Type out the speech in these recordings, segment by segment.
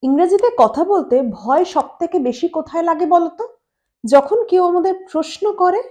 ইংরেজিতে কথা বলতে ভয় সবথেকে বেশি কোথায় লাগে বলতো? যখন কেউ আমাদের প্রশ্ন করে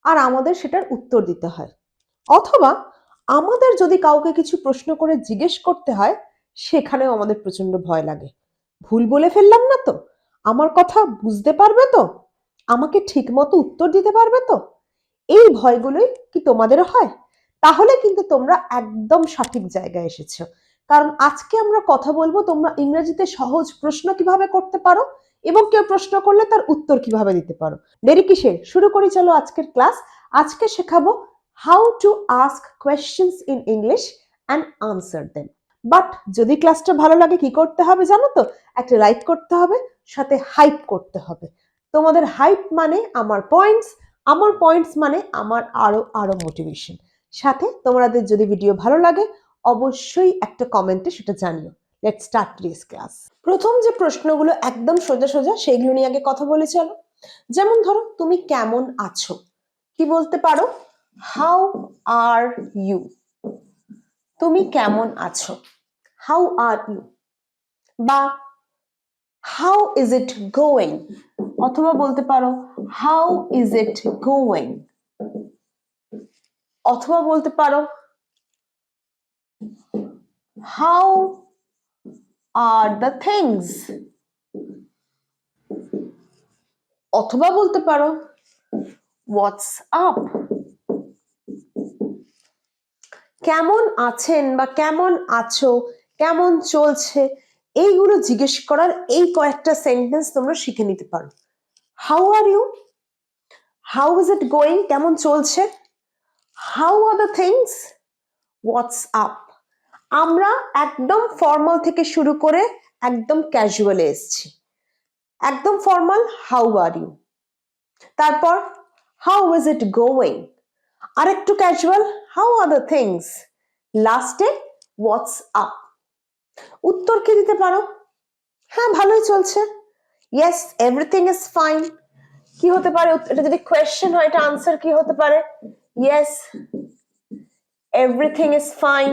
আর আমাদের সেটার উত্তর দিতে হয়, অথবা আমাদের যদি কাউকে কিছু প্রশ্ন করে জিজ্ঞেস করতে হয়, সেখানেও আমাদের প্রচন্ড ভয় লাগে। ভুল বলে ফেললাম না তো? আমার কথা বুঝতে পারবে তো? আমাকে ঠিক মতো উত্তর দিতে পারবে তো? এই ভয়গুলোই কি তোমাদেরও হয়? তাহলে কিন্তু তোমরা একদম সঠিক জায়গায় এসেছো। কারণ আজকে আমরা কথা বলবো তোমরা ইংরেজিতে সহজ প্রশ্ন কিভাবে করতে পারো এবং কেউ প্রশ্ন করলে তার উত্তর কিভাবে দিতে পারো। দেরি কিসের? শুরু করি চলো আজকের ক্লাস। আজকে শেখাবো how to ask questions in English and answer them. But যদি ক্লাসটা ভালো লাগে কি করতে হবে জানো তো? একটা লাইক করতে হবে, সাথে হাইপ করতে হবে। তোমাদের হাইপ মানে আমার পয়েন্টস, আমার পয়েন্টস মানে আমার আরো আরো মোটিভেশন। সাথে তোমাদের যদি ভিডিও ভালো লাগে অবশ্যই একটা কমেন্টে সেটা জানিও। Let's start today's class. প্রথম যে প্রশ্নগুলো একদম সোজা সোজা সেইগুলো নিয়ে আগে কথা বলে চলো। যেমন ধরো, তুমি কেমন আছো? কি বলতে পারো? How are you. তুমি কেমন আছো? How are you. বা হাউ ইজ ইট গোয়িং, অথবা বলতে পারো হাউ ইজ ইট গোয়িং। অথবা বলতে পারো হাউ আর দ্য থিংস। অথবা বলতে পারো হোয়াটস আপ। কেমন আছেন বা কেমন আছো, কেমন চলছে, এইগুলো জিজ্ঞেস করার এই কয়েকটা সেন্টেন্স তোমরা শিখে নিতে পারো। How are you, how is it going, কেমন চলছে, how are the things, what's up. আমরা একদম ফর্মাল থেকে শুরু করে একদম ক্যাজুয়ালে এসেছি। একদম ফর্মাল হাউ আর ইউ, তারপর হাউ ইজ ইট গোয়িং, আর একটু casual how are the things, লাস্টে হোয়াটস আপ। উত্তর কি দিতে পারো? হ্যাঁ, ভালোই চলছে। Yes, everything is fine. কি হতে পারে? এটা যদি কোয়েশ্চেন হয় এটা আনসার কি হতে পারে? Yes, everything is fine.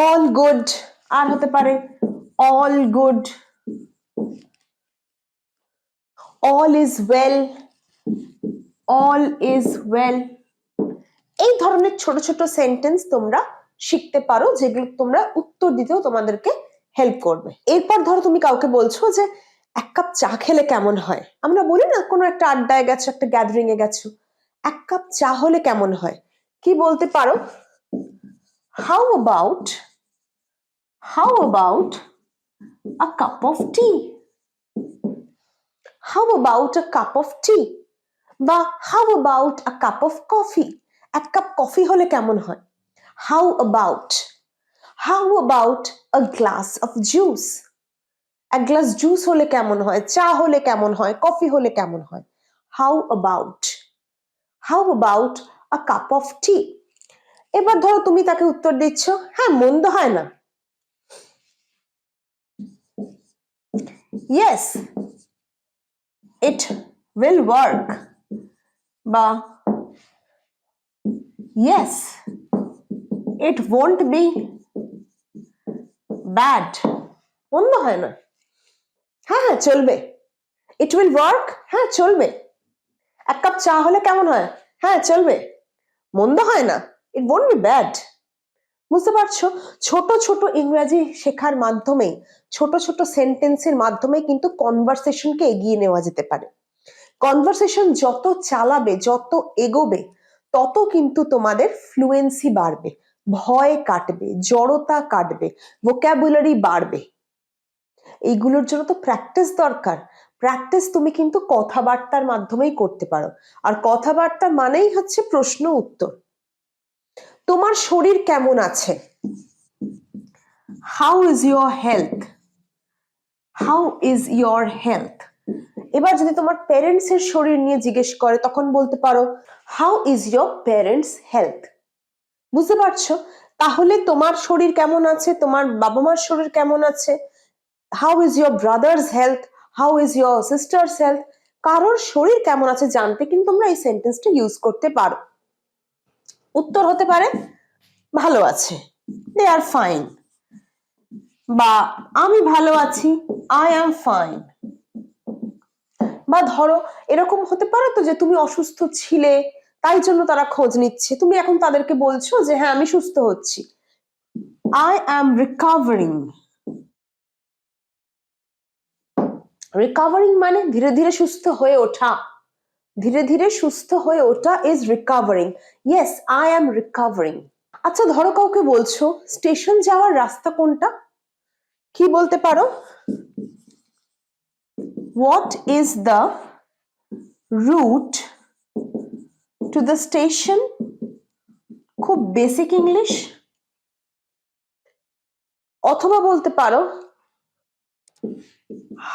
All good, আর হতে পারে all good, all is well, all is well. এই ধরনের ছোট ছোট সেন্টেন্স তোমরা শিখতে পারো, যেগুলো তোমরা উত্তর দিতেও তোমাদেরকে হেল্প করবে। এরপর ধরো তুমি কাউকে বলছো যে এক কাপ চা খেলে কেমন হয়। আমরা বলি না, কোনো একটা আড্ডায় গেছো, একটা গ্যাদারিং এ গেছো, এক কাপ চা হলে কেমন হয়। কি বলতে পারো? How about, how about a cup of tea. How about a cup of tea, বা how about a cup of coffee. এক কাপ কফি হলে কেমন হয়। How about, how about a glass of juice. এক গ্লাস জুস হলে কেমন হয়, চা হলে কেমন হয়, কফি হলে কেমন হয়। How about, how about a cup of tea. এবার ধরো তুমি তাকে উত্তর দিচ্ছ, হ্যাঁ মন্দ হয় না। ইয়েস, ইট উইল ওয়ার্ক, বা yes, it won't be bad. মন্দ হয় না, হ্যাঁ হ্যাঁ চলবে। ইট উইল ওয়ার্ক, হ্যাঁ চলবে। এক কাপ চা হলে কেমন হয়, হ্যাঁ চলবে, মন্দ হয় না, ইট ওয়ন্ট বি ব্যাড। বুঝতে পারছো? ছোট ছোট ইংরেজি শেখার মাধ্যমে, ছোট ছোট সেন্টেন্সের মাধ্যমে কিন্তু কনভারসেশনকে এগিয়ে নেওয়া যেতে পারে। কনভারসেশন যত চালাবে, যত এগোবে, তত কিন্তু তোমাদের ফ্লুয়েন্সি বাড়বে, ভয় কাটবে, জড়তা কাটবে, ভোক্যাবুলারি বাড়বে। এইগুলোর জন্য তো প্র্যাকটিস দরকার। প্র্যাকটিস তুমি কিন্তু কথাবার্তার মাধ্যমেই করতে পারো। আর কথাবার্তা মানেই হচ্ছে প্রশ্ন উত্তর। তোমার শরীর কেমন আছে? How is your health, how is your health. এবার যদি তোমার প্যারেন্টস এর শরীর নিয়ে জিজ্ঞেস করে তখন বলতে পারো how is your parents health. বুঝতে পারছো? তাহলে তোমার শরীর কেমন আছে, তোমার বাবা মার শরীর কেমন আছে, how is your brothers health, how is your sisters health. কারোর শরীর কেমন আছে জানতে কিন্তু তোমরা এই সেন্টেন্সটা ইউজ করতে পারো। উত্তর হতে পারে ভালো আছে, দে আর ফাইন, বা আমি ভালো আছি, আই অ্যাম ফাইন। বা ধরো এরকম হতে পারে তো যে তুমি অসুস্থ ছিলে, তাই জন্য তারা খোঁজ নিচ্ছে, তুমি এখন তাদেরকে বলছো যে হ্যাঁ আমি সুস্থ হচ্ছি, আই অ্যাম রিকভারিং। রিকভারিং মানে ধীরে ধীরে সুস্থ হয়ে ওঠা, ধীরে ধীরে সুস্থ হয়ে ওঠা is recovering. Yes, I am recovering. আচ্ছা ধরো কাউকে বলছো স্টেশন যাওয়ার রাস্তা কোনটা, কি বলতে পারো? What is the route to the station? খুব বেসিক ইংলিশ। অথবা বলতে পারো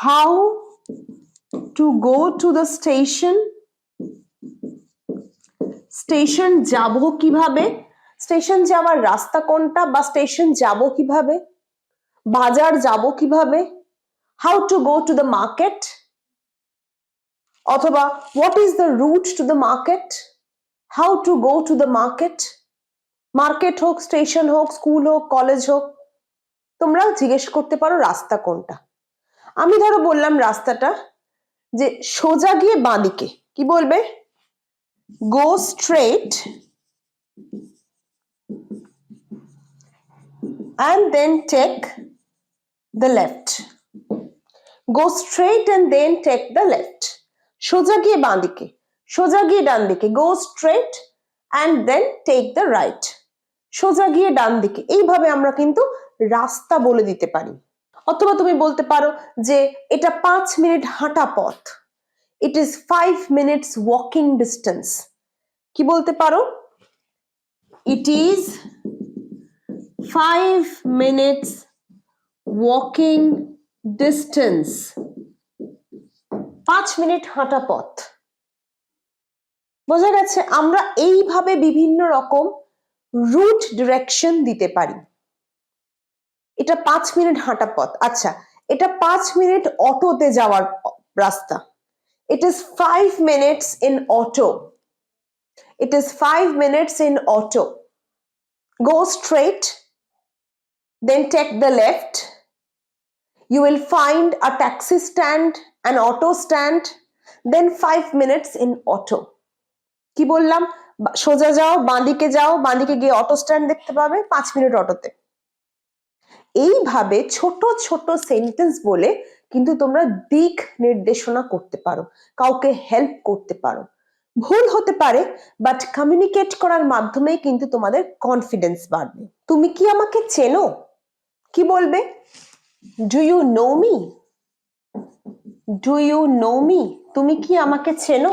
how to go to the station. Station যাব কিভাবে, স্টেশন যাওয়ার রাস্তা কোনটা, বা স্টেশন যাব কিভাবে, বাজার যাব কিভাবে, how to go to the market. অথবা what is the route to the market, how to go to the market. Market হোক, স্টেশন হোক, স্কুল হোক, কলেজ হোক, তোমরা জিজ্ঞেস করতে পারো রাস্তা কোনটা। আমি ধরো বললাম রাস্তাটা যে সোজা গিয়ে বাঁদিকে, কি বলবে? Go straight and then take the left. Go straight and then take the left. সোজা গিয়ে বাঁ দিকে, সোজা গিয়ে ডান দিকে, go straight and then take the right. সোজা গিয়ে ডান দিকে, এইভাবে আমরা কিন্তু রাস্তা বলে দিতে পারি। অথবা তুমি বলতে পারো যে এটা 5 মিনিট হাঁটা পথ, it is 5 minutes walking distance. কি বলতে পারো? It is 5 minutes walking distance. 5 minute হাঁটা পথ। বোঝা গেছে? আমরা এইভাবে বিভিন্ন রকম রুট ডিরেকশন দিতে পারি। এটা 5 মিনিট হাঁটা পথ, আচ্ছা এটা 5 মিনিট অটোতে যাওয়ার রাস্তা, it is 5 minutes in auto. It is 5 minutes in auto. Go straight, then take the left. You will find a taxi stand, an auto stand, then 5 minutes in auto. কি বললাম? সোজা যাও, বাঁদিকে যাও, বাঁদিকে গিয়ে অটো স্ট্যান্ড দেখতে পাবে, 5 মিনিট অটোতে। এইভাবে ছোট ছোট সেন্টেন্স বলে কিন্তু তোমরা দিক নির্দেশনা করতে পারো, কাউকে হেল্প করতে পারো। ভুল হতে পারে, বাট কমিউনিকেট করার মাধ্যমে কিন্তু তোমাদের কনফিডেন্স বাড়বে। তুমি কি আমাকে চেনো? কি বলবে? Do you know me? Do you know me? তুমি কি আমাকে চেনো?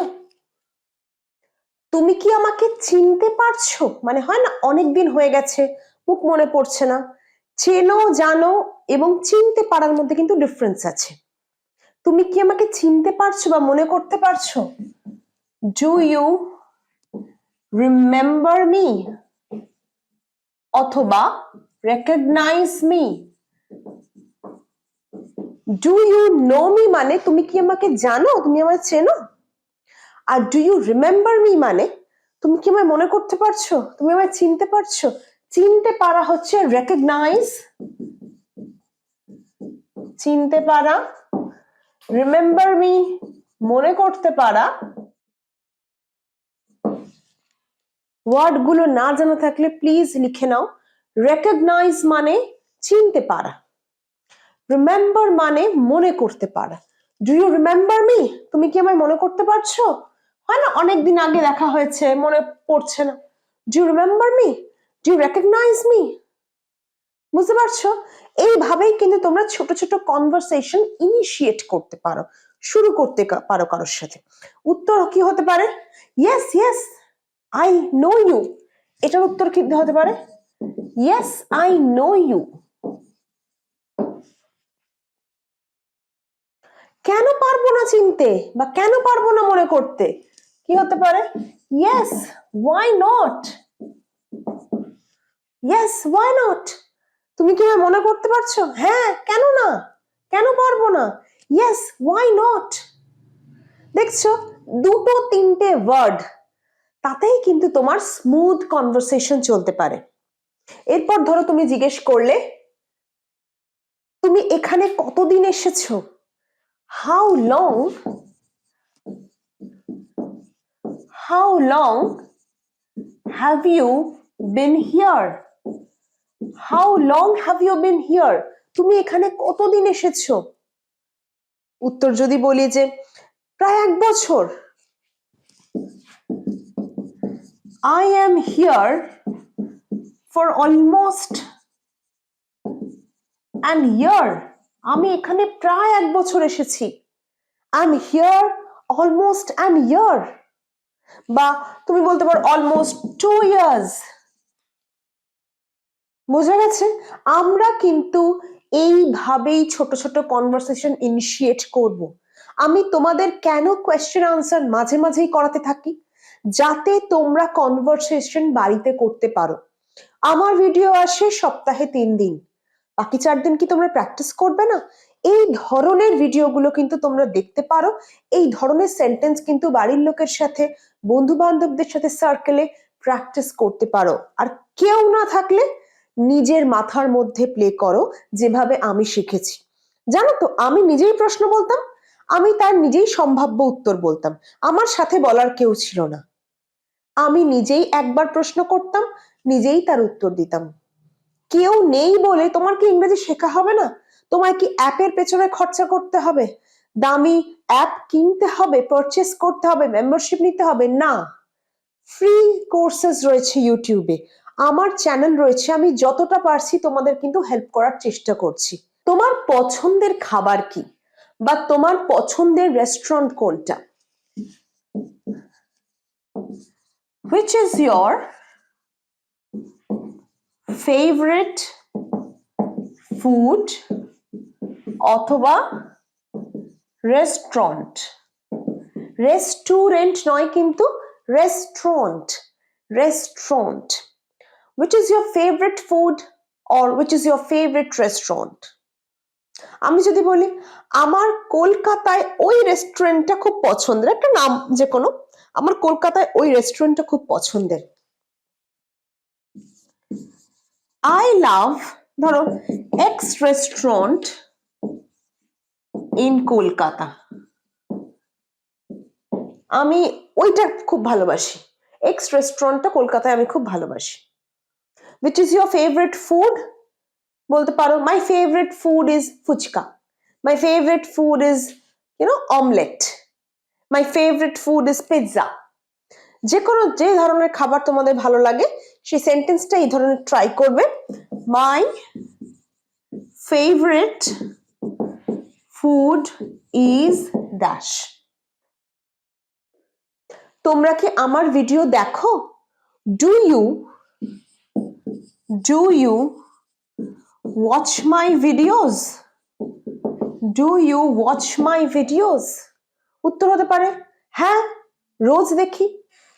তুমি কি আমাকে চিনতে পারছো? মানে হয় না অনেকদিন হয়ে গেছে, মুখ মনে পড়ছে না। চেনো, জানো এবং চিনতে পারার মধ্যে কিন্তু ডিফারেন্স আছে। তুমি কি আমাকে চিনতে পারছো বা মনে করতে পারছো? Do you remember me? অথবা recognise me. Do you know me মানে তুমি কি আমাকে জানো, তুমি আমায় চেনো। আর ডু ইউ রিমেম্বার মি মানে তুমি কি আমায় মনে করতে পারছো, তুমি আমায় চিনতে পারছো। চিনতে পারা হচ্ছে রেকগনাইজ, চিনতে পারা। রিমেম্বার মি মনে করতে পারা। ওয়ার্ড গুলো না জানা থাকলে প্লিজ লিখে নাও। রেকগনাইজ মানে চিনতে পারা, রিমেম্বার মানে মনে করতে পারা। Do you remember me? তুমি কি আমায় মনে করতে পারছো? হয় না অনেকদিন আগে দেখা হয়েছে, মনে পড়ছে না। Do you remember me? Do you recognise me? বুঝতে পারছো? এইভাবেই কিন্তু তোমরা ছোট ছোট কনভারসেশন ইনিশিয়েট করতে পারো, শুরু করতে পারো কারোর সাথে। উত্তর কি হতে পারে? Yes yes I know you. এটার উত্তর কি হতে পারে? Yes I know you. কেন পারবো না চিনতে বা কেন পারবো না মনে করতে? কি হতে পারে? Yes why not. Yes why not. তুমি কি আমায় মনে করতে পারছো? হ্যাঁ কেন না, কেন পারবো না? Yes why not. দেখছো, দুটো তিনটে ওয়ার্ড, তাতেই কিন্তু তোমার স্মুথ কনভারসেশন চলতে পারে। এরপর ধরো তুমি জিজ্ঞেস করলে তুমি এখানে কতদিন এসেছো, how long have you been here, how long have you been here, তুমি এখানে কতদিন এসেছো। উত্তর যদি বলি যে প্রায় 1 বছর, I am here for almost an year, আমি এখানে প্রায় 1 বছর এসেছি, I'm here almost an year, বা তুমি বলতে পারো almost 2 years। বোঝা গেছে? আমরা কিন্তু এইভাবেই ছোট ছোট কনভারসেশন ইনিশিয়েট করব। আমি তোমাদের কেন কোয়েশ্চেন আনসার মাঝে মাঝেই করাতে থাকি, যাতে তোমরা কনভারসেশন বাড়িতে করতে পারো। আমার ভিডিও আসে সপ্তাহে 3 দিন, বাকি 4 দিন কি তোমরা প্র্যাকটিস করবে না? এই ধরনের ভিডিওগুলো কিন্তু তোমরা দেখতে পারো, এই ধরনের সেন্টেন্স কিন্তু বাড়ির লোকের সাথে, বন্ধু বান্ধবদের সাথে সার্কেলে প্র্যাকটিস করতে পারো। আর কেউ না থাকলে নিজের মাথার মধ্যে প্লে করো, যেভাবে আমি শিখেছি। জানো তো, আমি নিজেই প্রশ্ন বলতাম, আমি তার নিজেই সম্ভাব্য উত্তর বলতাম, আমার সাথে বলার কেউ ছিল না। আমি নিজেই একবার প্রশ্ন করতাম, নিজেই তার উত্তর দিতাম। কেউ নেই বলে তোমার কি ইংরেজি শেখা হবে না? তোমার কি অ্যাপের পেছনে খরচা করতে হবে, দামি অ্যাপ কিনতে হবে, পারচেস করতে হবে, মেম্বারশিপ নিতে হবে? না, ফ্রি কোর্সেস রয়েছে ইউটিউবে, আমার চ্যানেল রয়েছে, আমি যতটা পারছি তোমাদের কিন্তু হেল্প করার চেষ্টা করছি। তোমার পছন্দের খাবার কি, বা তোমার পছন্দের রেস্টুরেন্ট কোনটা? Which is your favorite food অথবা রেস্টুরেন্ট? রেস্টুরেন্ট নয় কিন্তু, restaurant, restaurant. Which is your favorite food or which is your favorite restaurant? আমি যদি বলি আমার কলকাতায় ওই রেস্টুরেন্টটা খুব পছন্দের, একটা নাম যে কোনো, আমার কলকাতায় ওই রেস্টুরেন্টটা খুব পছন্দের। I love ধরো এক্স রেস্টুরেন্ট ইন কলকাতা, আমি ওইটা খুব ভালোবাসি, এক্স রেস্টুরেন্টটা কলকাতায় আমি খুব ভালোবাসি। Which is your favorite food? বলতে পারো my favourite food is fuchka, my favourite food is omelette, my favourite food is pizza. যে কোনো যে ধরনের খাবার তোমাদের ভালো লাগে সেই সেন্টেন্সটা এই ধরনের ট্রাই করবে। My favourite food is dash. তোমরা কি আমার ভিডিও দেখো? Do you watch my videos? Do you watch my videos? উত্তর হতে পারে হ্যাঁ, রোজ দেখি,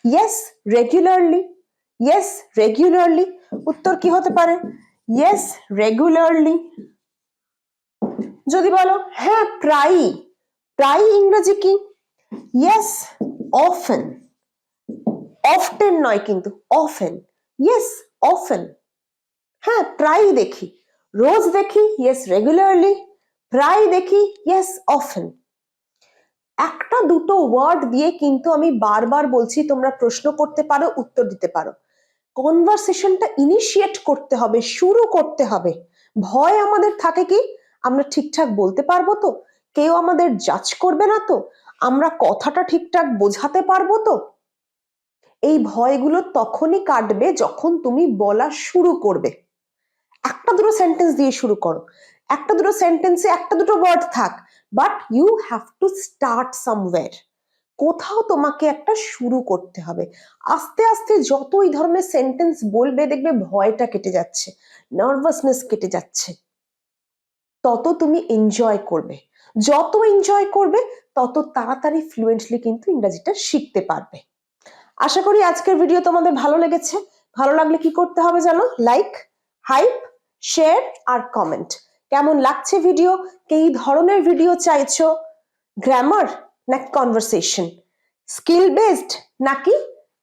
ইয়েস রেগুলারলি, ইয়েস রেগুলারলি। উত্তর কি হতে পারে? Yes regularly. যদি বলো হ্যাঁ প্রায়ই, প্রায়ই ইংরেজি কি? ইয়েস অফেন, অফটেন নয় কিন্তু, অফেন, ইয়েস অফেন। হ্যাঁ প্রায়ই দেখি, রোজ দেখি, ইয়েস রেগুলারলি, প্রায় দেখি, ইয়েস অফেন। একটা দুটো ওয়ার্ড দিয়ে কিন্তু আমি বারবার বলছি তোমরা প্রশ্ন করতে পারো, উত্তর দিতে পারো। কনভারসেশনটা ইনিশিয়েট করতে হবে, শুরু করতে হবে। ভয় আমাদের থাকে কি, আমরা ঠিকঠাক বলতে পারবো তো, কেউ আমাদের জাজ করবে না তো, আমরা কথাটা ঠিকঠাক বোঝাতে পারবো তো। এই ভয়গুলো তখনই কাটবে যখন তুমি বলা শুরু করবে। একটা দুটো সেন্টেন্স দিয়ে শুরু করো, একটা দুটো সেন্টেন্সে একটা দুটো ওয়ার্ড থাক, but you have to start somewhere. কোথাও তোমাকে একটা শুরু করতে হবে। আস্তে আস্তে যত এই ধরনের সেন্টেন্স বলবে দেখবে ভয়টা কেটে যাচ্ছে, নার্ভাসনেস কেটে যাচ্ছে, তত তুমি এনজয় করবে। যত এনজয় করবে তত তাড়াতাড়ি ফ্লুয়েন্টলি কিন্তু ইংরেজিটা শিখতে পারবে। আশা করি আজকের ভিডিও তোমাদের ভালো লেগেছে। ভালো লাগলে কি করতে হবে জানো? লাইক, হাইপ, শেয়ার আর কমেন্ট। কেমন লাগছে ভিডিও, এই ধরনের ভিডিও চাইছো? গ্রামার নাকি কনভারসেশন, স্কিল বেসড নাকি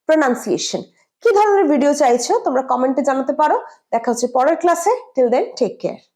প্রনাউন্সিয়েশন, কি ধরনের ভিডিও চাইছো তোমরা কমেন্টে জানাতে পারো। দেখা হচ্ছে পরের ক্লাসে। Till then take care.